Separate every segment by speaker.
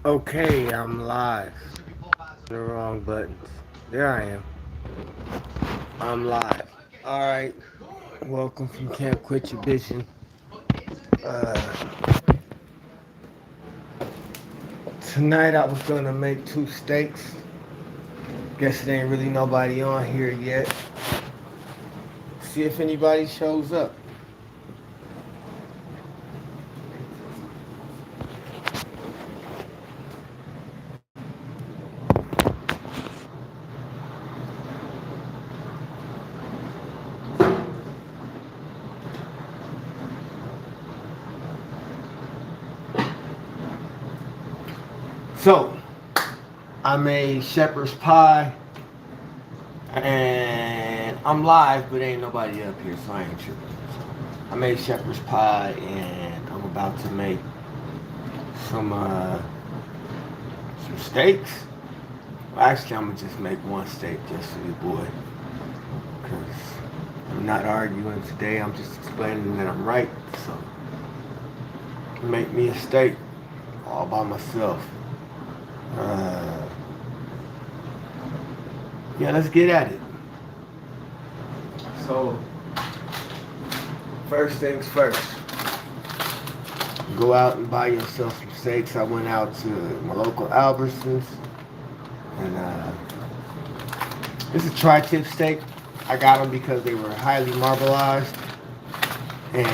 Speaker 1: Okay, I'm live. The wrong buttons. There I am. I'm live. Alright. Welcome from Camp Quit Your Bitchin'. Uh, Tonight I was gonna make two steaks. Guess there ain't really nobody on here yet. See if anybody shows up. So, I made shepherd's pie. And I'm live, but ain't nobody up here, so I ain't tripping. I made shepherd's pie, and I'm about to make some steaks. Well, actually, I'm gonna just make one steak just for you, boy, because I'm not arguing today. I'm just explaining that I'm right. So, make me a steak all by myself. Yeah, let's get at it. So, first things first. Go out and buy yourself some steaks. I went out to my local Albertsons, and this is a tri-tip steak. I got them because they were highly marbleized, and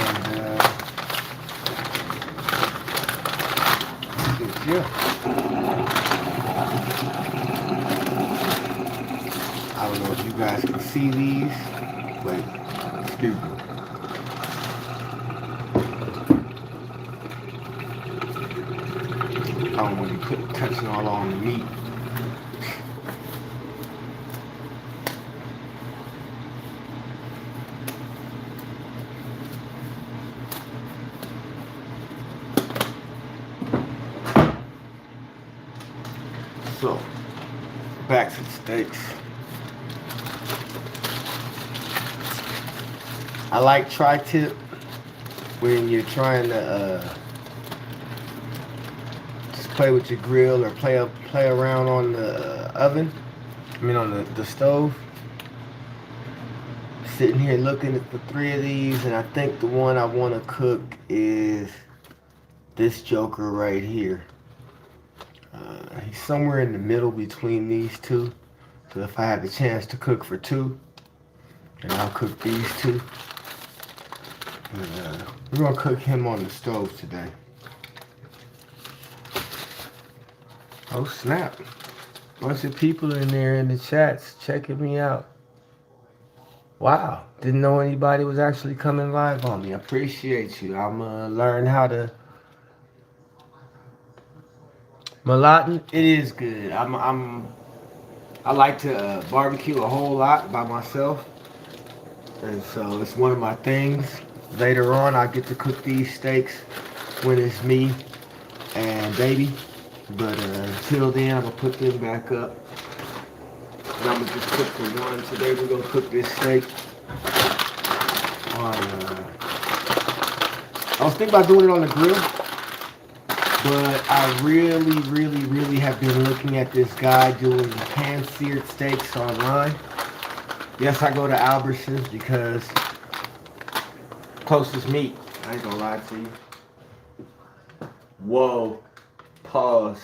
Speaker 1: yeah. I don't know if you guys can see these. Wait, excuse me. I don't want to be touching all on the meat. So, back to the steaks. I like tri-tip when you're trying to just play with your grill or play around on the oven. I mean on the stove. Sitting here looking at the three of these, and I think the one I want to cook is this joker right here. He's somewhere in the middle between these two. So if I have the chance to cook for two, then I'll cook these two. And, we're gonna cook him on the stove today. Oh snap! Bunch of people in there in the chats checking me out. Wow, didn't know anybody was actually coming live on me. I appreciate you. I'm gonna learn how to. Malatin, it is good. I like to barbecue a whole lot by myself, and so it's one of my things. Later on, I get to cook these steaks when it's me and baby. But until then, I'm gonna put them back up. And I'm gonna just cook for one. Today we're gonna cook this steak on. I was thinking about doing it on the grill, but I really have been looking at this guy doing pan-seared steaks online. Yes, I go to Albertsons because closest meat. I ain't gonna lie to you. Whoa. Pause.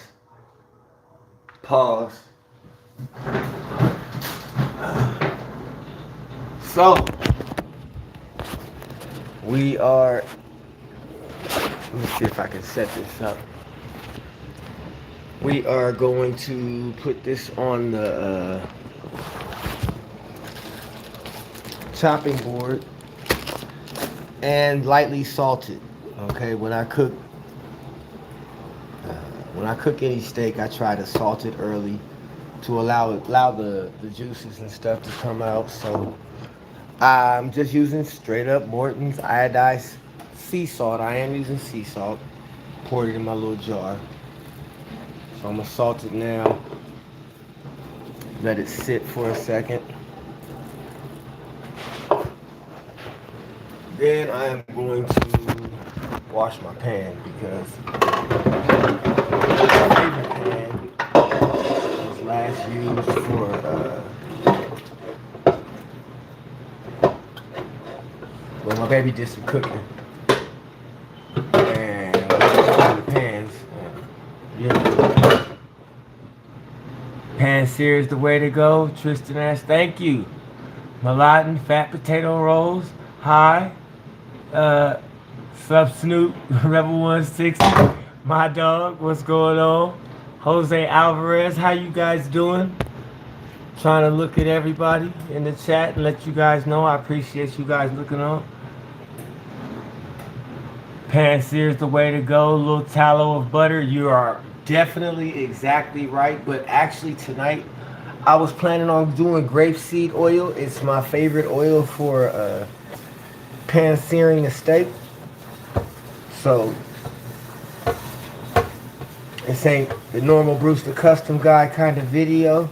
Speaker 1: So, we are, let me see if I can set this up. We are going to put this on the chopping board and lightly salted. Okay, when I cook any steak, I try to salt it early to allow the juices and stuff to come out. So I'm just using straight up Morton's iodized sea salt. I am using sea salt. Poured it in my little jar. So I'm gonna salt it now. Let it sit for a second. Then I am going to wash my pan because my favorite baby did some cooking. And the pans. Yeah. Pan sear is the way to go. Tristan asks, thank you. Malatin, fat potato rolls. Hi. Sup Snoop, Rebel 160. My dog, what's going on? Jose Alvarez, how you guys doing? Trying to look at everybody in the chat and let you guys know I appreciate you guys looking on. Pan sear is the way to go. A little tallow of butter. You are definitely exactly right. But actually tonight, I was planning on doing grapeseed oil. It's my favorite oil for pan searing a steak. So this ain't the normal Brewster Custom Guy kind of video.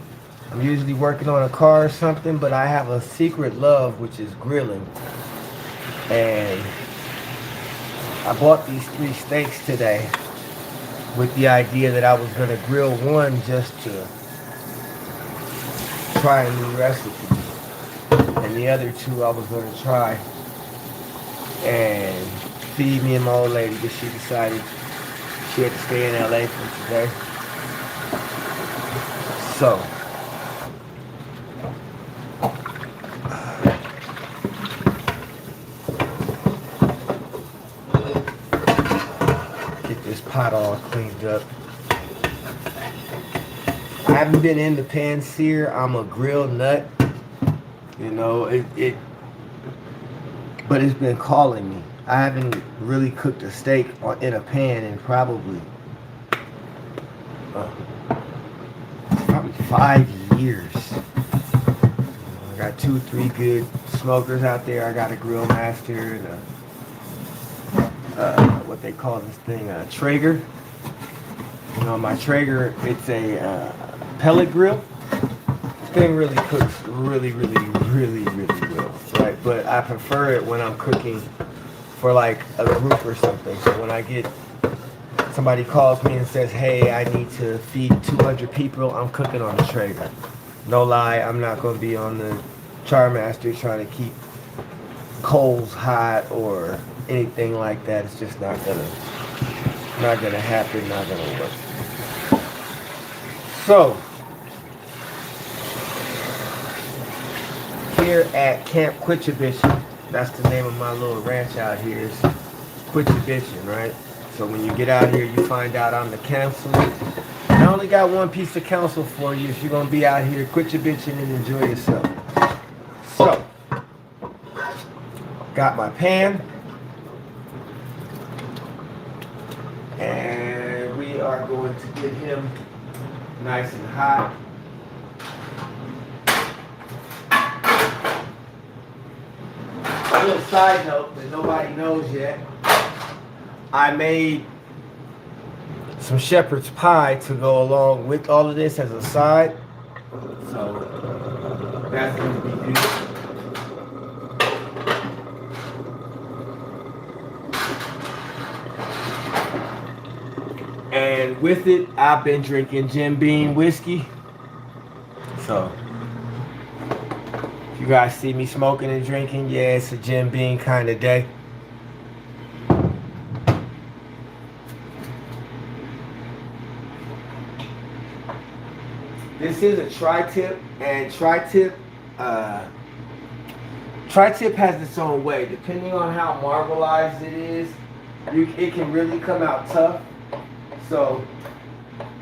Speaker 1: I'm usually working on a car or something, but I have a secret love, which is grilling. And I bought these 3 steaks today with the idea that I was going to grill one just to try a new recipe. And the other 2 I was going to try and feed me and my old lady, because she decided she had to stay in LA for today. So get this pot all cleaned up. I haven't been in the pan sear. I'm a grill nut. You know, but it's been calling me. I haven't really cooked a steak in a pan in probably 5 years. I got 2-3 good smokers out there. I got a Grill Master and what they call this thing, Traeger. You know, my Traeger, it's a pellet grill. This thing really cooks really well, right? But I prefer it when I'm cooking for like a group or something. So when I get somebody calls me and says, hey, I need to feed 200 people, I'm cooking on the Traeger. No lie, I'm not going to be on the Charmaster trying to keep coals hot or anything like that. It's just not gonna happen, not gonna work. So here at Camp Quichabishin, that's the name of my little ranch out here, is Quichabishin, right? So when you get out here, you find out I'm the counselor. I only got one piece of counsel for you if you're gonna be out here, quit your bitching and enjoy yourself. So, got my pan, and we are going to get him nice and hot. A little side note that nobody knows yet, I made some shepherd's pie to go along with all of this as a side. So that's going to be good. And with it, I've been drinking Jim Beam whiskey. So if you guys see me smoking and drinking, yeah, it's a Jim Beam kind of day. This is a tri-tip, and tri-tip has its own way. Depending on how marbleized it is, it can really come out tough. So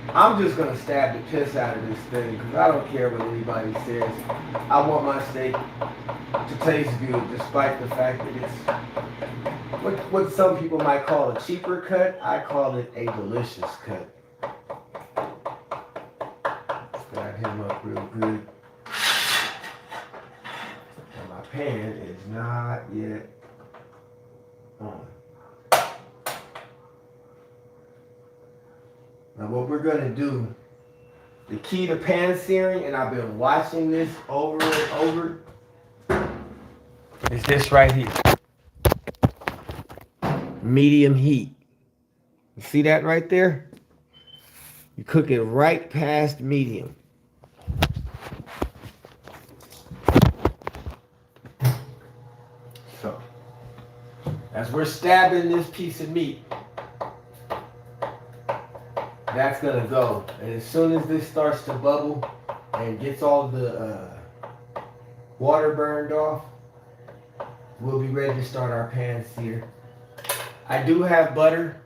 Speaker 1: I'm just gonna stab the piss out of this thing because I don't care what anybody says. I want my steak to taste good, despite the fact that it's what some people might call a cheaper cut. I call it a delicious cut. Got him up real good. And my pan is not yet on. Now what we're gonna do, the key to pan searing, and I've been watching this over and over, is this right here. Medium heat. You see that right there? You cook it right past medium. So we're stabbing this piece of meat. That's gonna go. And as soon as this starts to bubble and gets all the water burned off, we'll be ready to start our pan sear. I do have butter,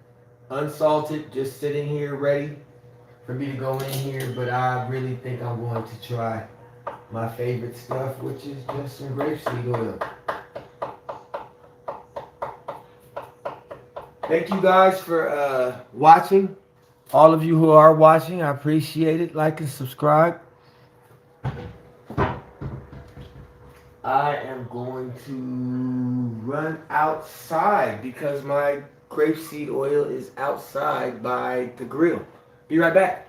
Speaker 1: unsalted, just sitting here ready for me to go in here, but I really think I'm going to try my favorite stuff, which is just some grapeseed oil. Thank you guys for watching. All of you who are watching, I appreciate it. Like and subscribe. I am going to run outside because my grapeseed oil is outside by the grill. Be right back.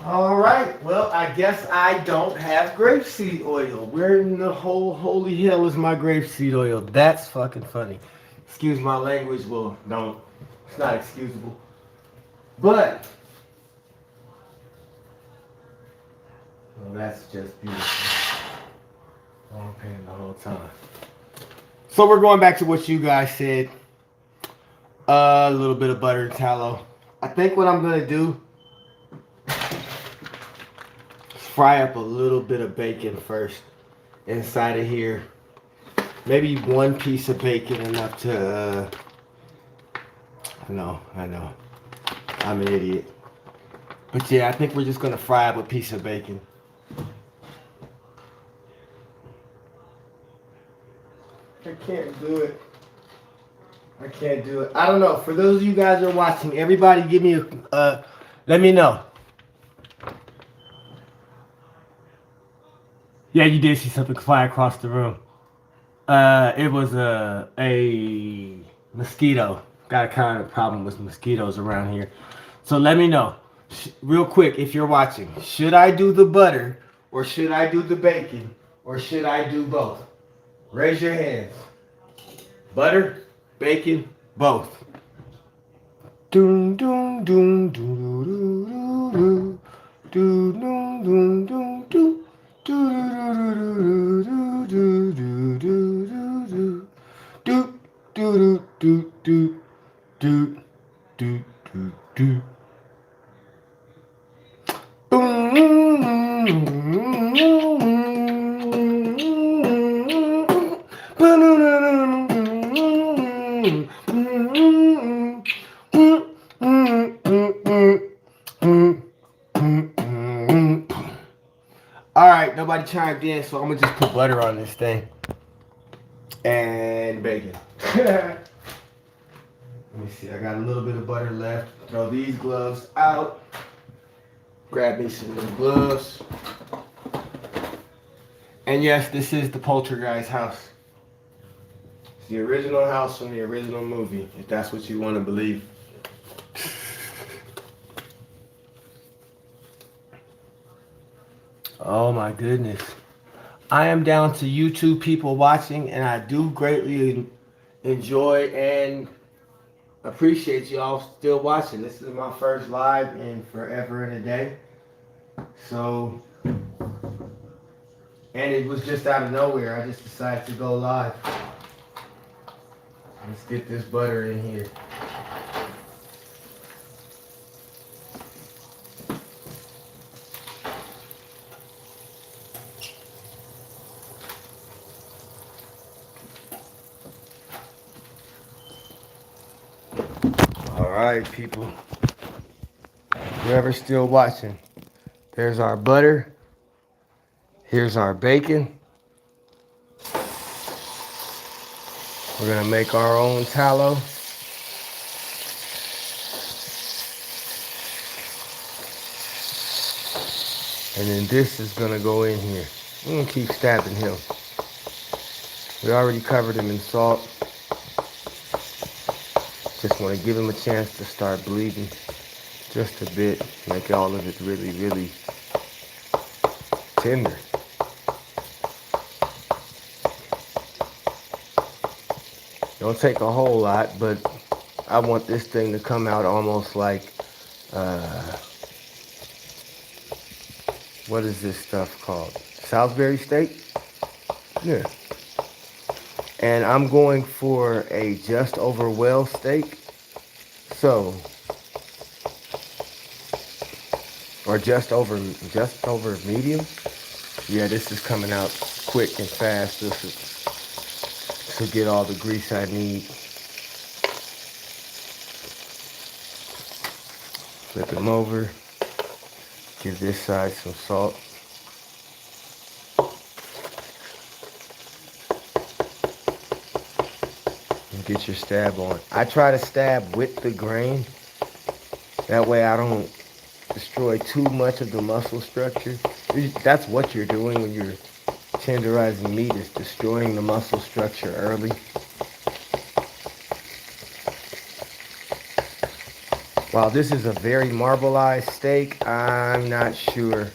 Speaker 1: All right, well, I guess I don't have grapeseed oil. Where in the whole holy hell is my grapeseed oil? That's fucking funny. Excuse my language. Well, don't. It's not excusable. But, well, that's just beautiful. I'm paying the whole time. So we're going back to what you guys said. A little bit of butter and tallow. I think what I'm going to do, fry up a little bit of bacon first inside of here. Maybe one piece of bacon enough to, I know. I'm an idiot. But yeah, I think we're just going to fry up a piece of bacon. I can't do it. I don't know. For those of you guys who are watching, everybody give me let me know. Yeah, you did see something fly across the room. It was a mosquito. Got a kind of problem with mosquitoes around here. So let me know, real quick, if you're watching. Should I do the butter, or should I do the bacon, or should I do both? Raise your hands. Butter, bacon, both. Doom doom doom doom doom doom doom doom doom doom. All right, nobody chimed in, so I'm gonna just put butter on this thing and bacon. Let me see. I got a little bit of butter left. Throw these gloves out. Grab me some new gloves. And yes, this is the Poltergeist house. It's the original house from the original movie, if that's what you want to believe. Oh my goodness. I am down to YouTube people watching, and I do greatly enjoy and appreciate y'all still watching. This is my first live in forever and a day. So, and it was just out of nowhere. I just decided to go live. Let's get this butter in here. All right, people. Whoever's still watching, there's our butter. Here's our bacon. We're gonna make our own tallow. And then this is gonna go in here. I'm gonna keep stabbing him. We already covered him in salt. Just wanna give him a chance to start bleeding just a bit. Make all of it really, really tender. Don't take a whole lot, but I want this thing to come out almost like, what is this stuff called? Salisbury steak? Yeah. And I'm going for a just over well steak. So, or just over medium. Yeah, this is coming out quick and fast. This will get all the grease I need. Flip them over. Give this side some salt. And get your stab on. I try to stab with the grain. That way I don't destroy too much of the muscle structure. That's what you're doing when you're tenderizing meat, is destroying the muscle structure early. While this is a very marbleized steak, I'm not sure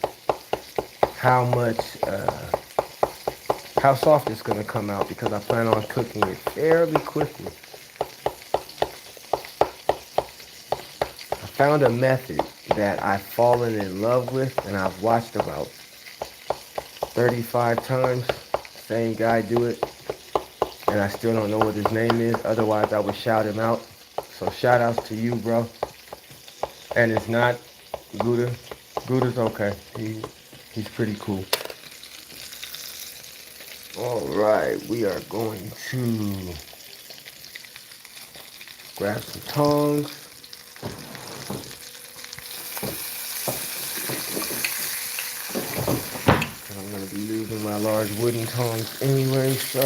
Speaker 1: how soft it's going to come out, because I plan on cooking it fairly quickly. I found a method that I've fallen in love with, and I've watched about 35 times. Same guy do it, and I still don't know what his name is. Otherwise, I would shout him out. So shout outs to you, bro. And it's not Gouda. Gouda's okay. He's pretty cool. All right, we are going to grab some tongs. And I'm going to be using my large wooden tongs anyway, so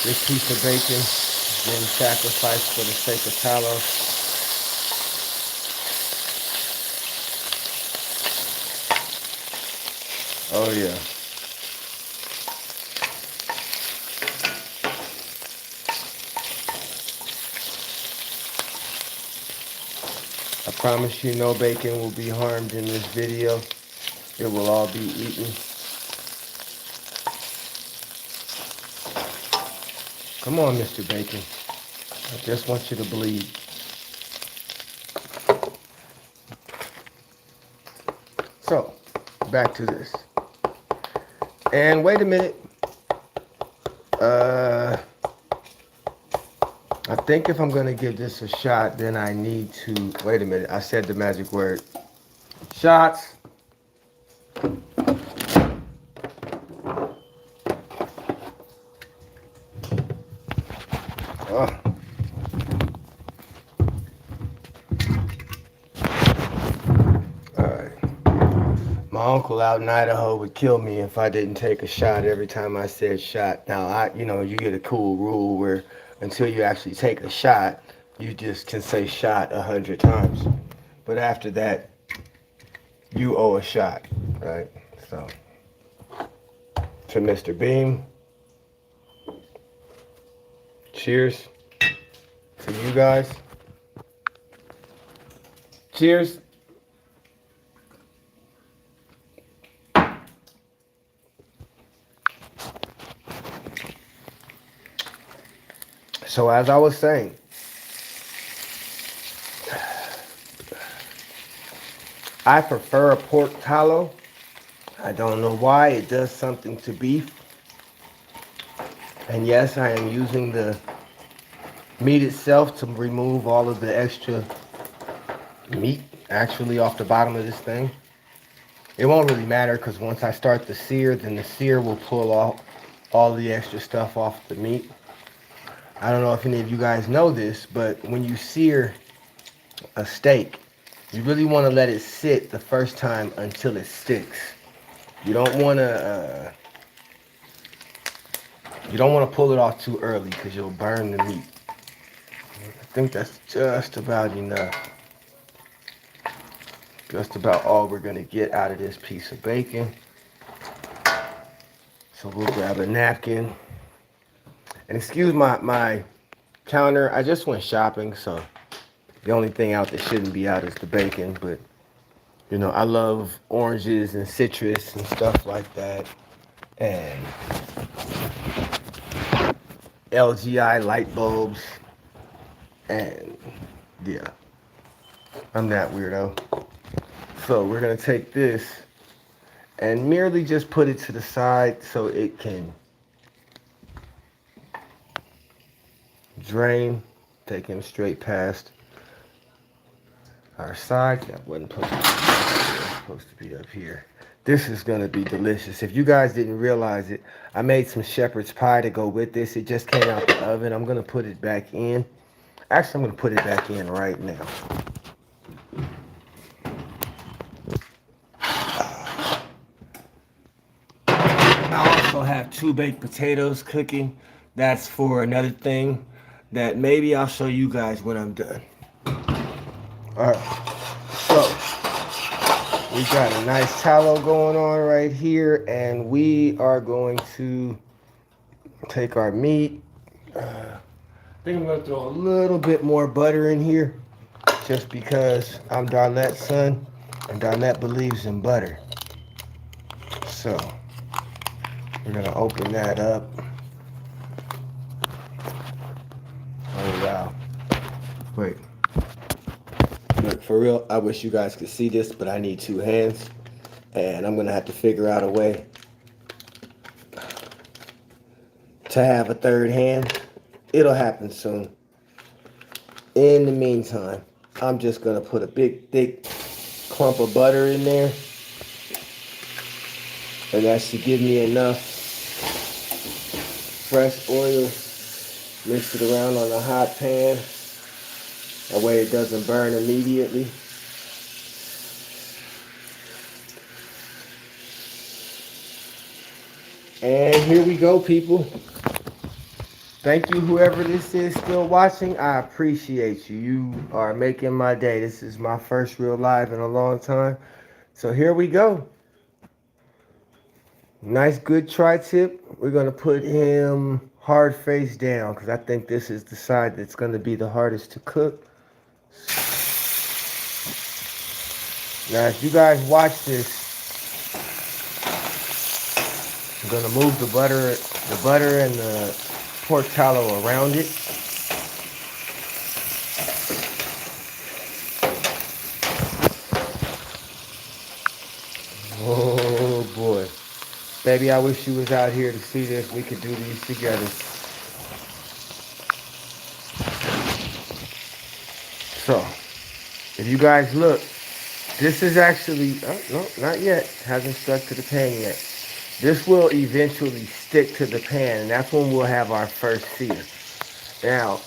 Speaker 1: this piece of bacon is being sacrificed for the sake of tallow. Oh yeah. I promise you no bacon will be harmed in this video. It will all be eaten. Come on, Mr. Bacon. I just want you to bleed. So, back to this. And wait a minute. I think if I'm going to give this a shot, then I need to... Wait a minute. I said the magic word. Shots. Oh. Alright. My uncle out in Idaho would kill me if I didn't take a shot every time I said shot. Now, you get a cool rule where until you actually take a shot, you just can say shot 100 times. But after that, you owe a shot, right? So, to Mr. Beam, cheers to you guys. Cheers. So as I was saying, I prefer a pork tallow. I don't know why. It does something to beef. And yes, I am using the meat itself to remove all of the extra meat actually off the bottom of this thing. It won't really matter because once I start the sear, then the sear will pull off all the extra stuff off the meat. I don't know if any of you guys know this, but when you sear a steak, you really want to let it sit the first time until it sticks. You don't want to pull it off too early because you'll burn the meat. I think that's just about enough. Just about all we're going to get out of this piece of bacon. So we'll grab a napkin. And excuse my counter. I just went shopping, so the only thing out that shouldn't be out is the bacon. But, you know, I love oranges and citrus and stuff like that. And LGI light bulbs. And, yeah. I'm that weirdo. So we're going to take this and merely just put it to the side so it can drain, taking straight past our side. That wasn't supposed to be up here. This is going to be delicious. If you guys didn't realize it, I made some shepherd's pie to go with this. It just came out the oven. I'm going to put it back in. Actually, I'm going to put it back in right now. I also have 2 baked potatoes cooking. That's for another thing that maybe I'll show you guys when I'm done. Alright, so we got a nice tallow going on right here, and we are going to take our meat. I think I'm going to throw a little bit more butter in here just because I'm Darlette's son and Darlette believes in butter. So we're going to open that up. Oh, wow. Wait. Look, for real, I wish you guys could see this, but I need 2 hands. And I'm going to have to figure out a way to have a 3rd hand. It'll happen soon. In the meantime, I'm just going to put a big, thick clump of butter in there. And that should give me enough fresh oil. Mix it around on a hot pan. That way it doesn't burn immediately. And here we go, people. Thank you, whoever this is still watching. I appreciate you. You are making my day. This is my first real live in a long time. So here we go. Nice, good tri-tip. We're going to put him hard face down because I think this is the side that's going to be the hardest to cook. Now, if you guys watch this, I'm going to move the butter and the pork tallow around it. Oh boy. Baby, I wish you was out here to see this. We could do these together. So, if you guys look, this is actually, oh, no, not yet. Hasn't stuck to the pan yet. This will eventually stick to the pan, and that's when we'll have our first sear. Now,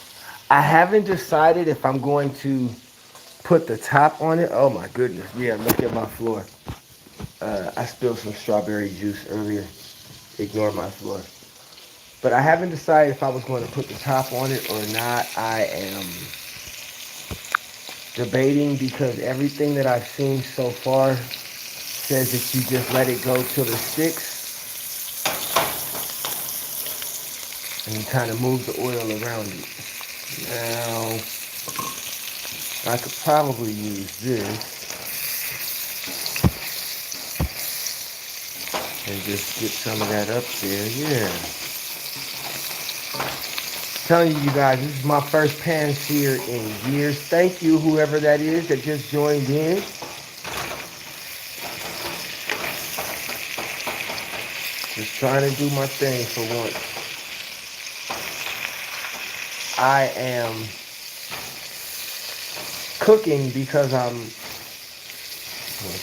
Speaker 1: I haven't decided if I'm going to put the top on it. Oh my goodness. Yeah, look at my floor. I spilled some strawberry juice earlier. Ignore my floor. But I haven't decided if I was going to put the top on it or not. I am debating because everything that I've seen so far says that you just let it go till it sticks. And you kind of move the oil around it. Now, I could probably use this and just get some of that up there. Yeah. Telling you guys, this is my first pan sear in years. Thank you, whoever that is that just joined in. Just trying to do my thing for once. I am cooking because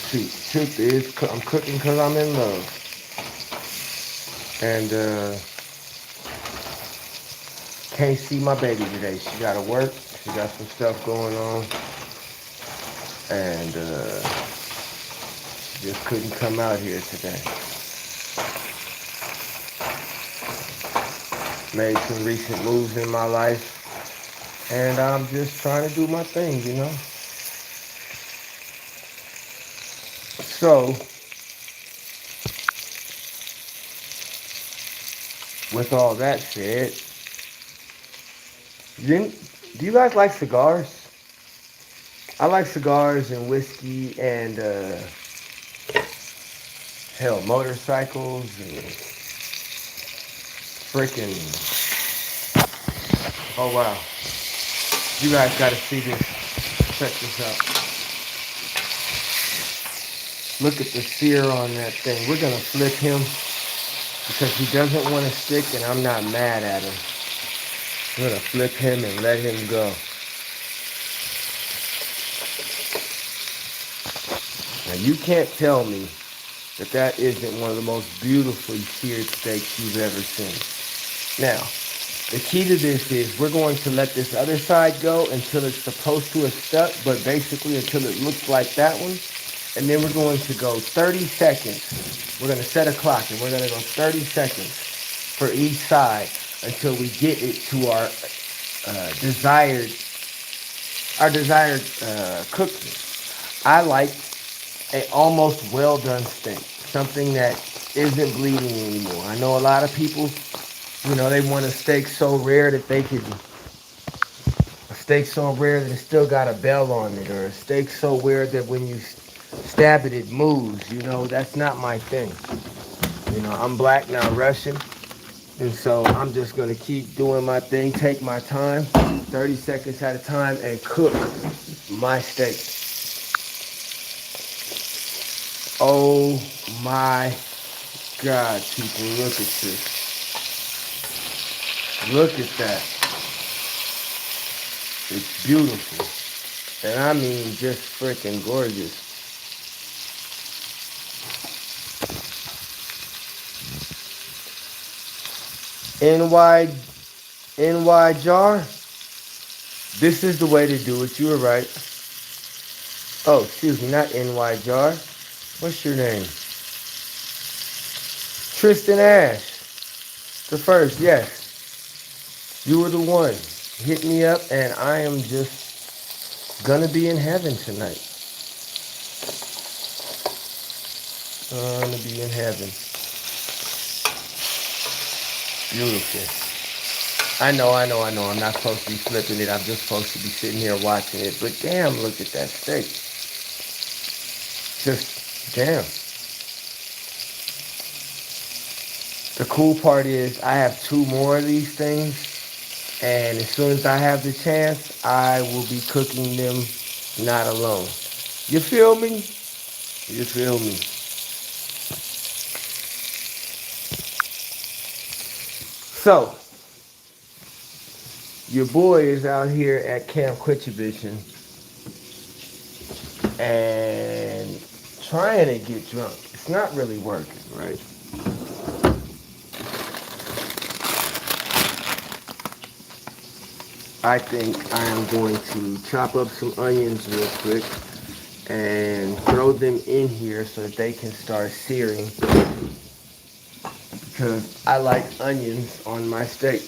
Speaker 1: truth is, I'm cooking because I'm in love. And, can't see my baby today. She gotta work. She got some stuff going on. And, just couldn't come out here today. Made some recent moves in my life. And I'm just trying to do my thing, you know. So, with all that said, do you guys like cigars? I like cigars and whiskey and, hell, motorcycles and freaking, oh wow. You guys gotta see this. Check this out. Look at the sear on that thing. We're gonna flip him because he doesn't want to stick and I'm not mad at him. I'm gonna flip him and let him go. Now you can't tell me that that isn't one of the most beautifully seared steaks you've ever seen. Now, the key to this is we're going to let this other side go until it's supposed to have stuck, but basically until it looks like that one. And then we're going to go 30 seconds. We're going to set a clock and we're going to go 30 seconds for each side until we get it to our desired cooking. I like an almost well done steak, something that isn't bleeding anymore. I know a lot of people, you know, they want a steak so rare that they could, a steak so rare that it still got a bell on it, or a steak so rare that when you stab it, it moves. You know, that's not my thing. You know, I'm black, not Russian. And so I'm just going to keep doing my thing, take my time, 30 seconds at a time, and cook my steak. Oh my God, people, look at this. Look at that. It's beautiful. And I mean just freaking gorgeous. NY jar. This is the way to do it. You were right. Oh, excuse me, not NY jar. What's your name? Tristan Ash. The first, yes. You were the one. Hit me up and I am just gonna be in heaven tonight. I'm gonna be in heaven. Beautiful. I know. I'm not supposed to be flipping it. I'm just supposed to be sitting here watching it. But damn, look at that steak. Just damn. The cool part is I have two more of these things, and as soon as I have the chance, I will be cooking them not alone. You feel me? You feel me? So, your boy is out here at Camp Quitchavision and trying to get drunk. It's not really working, right? I think I am going to chop up some onions real quick and throw them in here so that they can start searing, because I like onions on my steak.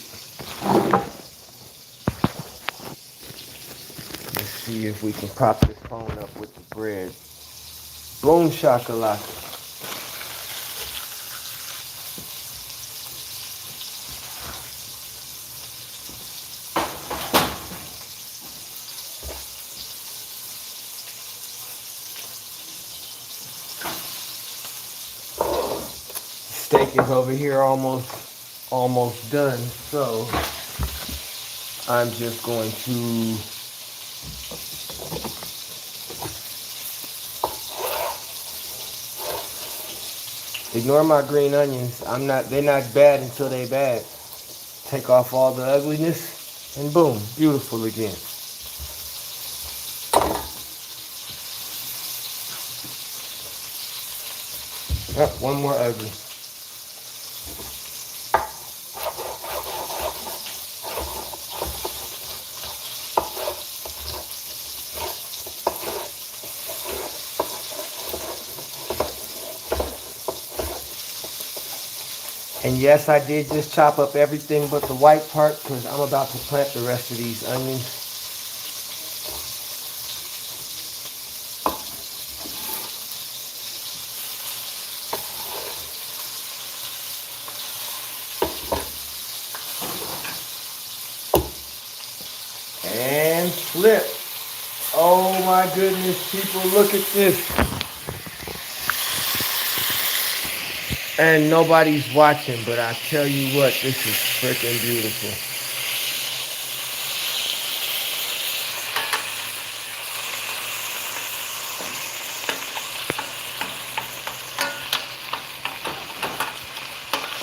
Speaker 1: Let's see if we can prop this phone up with the bread. Boom shakalaka. Steak is over here almost done, so I'm just going to ignore my green onions. They're not bad until they bad. Take off all the ugliness and boom, beautiful again. Oh, one more ugly. And yes, I did just chop up everything but the white part because I'm about to plant the rest of these onions. And flip. Oh my goodness, people, look at this. And nobody's watching, but I tell you what, this is freaking beautiful.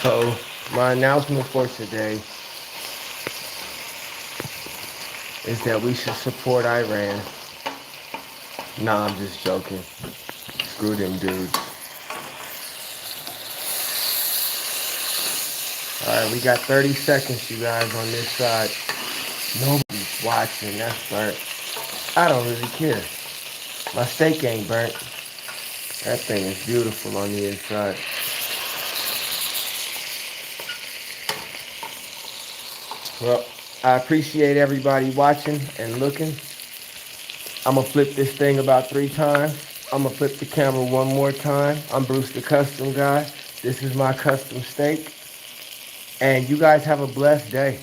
Speaker 1: So, my announcement for today is that we should support Iran. Nah, I'm just joking. Screw them dudes. Alright, we got 30 seconds, you guys, on this side. Nobody's watching, that's burnt. I don't really care. My steak ain't burnt. That thing is beautiful on the inside. Well, I appreciate everybody watching and looking. I'm going to flip this thing about 3 times. I'm going to flip the camera one more time. I'm Bruce the Custom Guy. This is my custom steak. And you guys have a blessed day.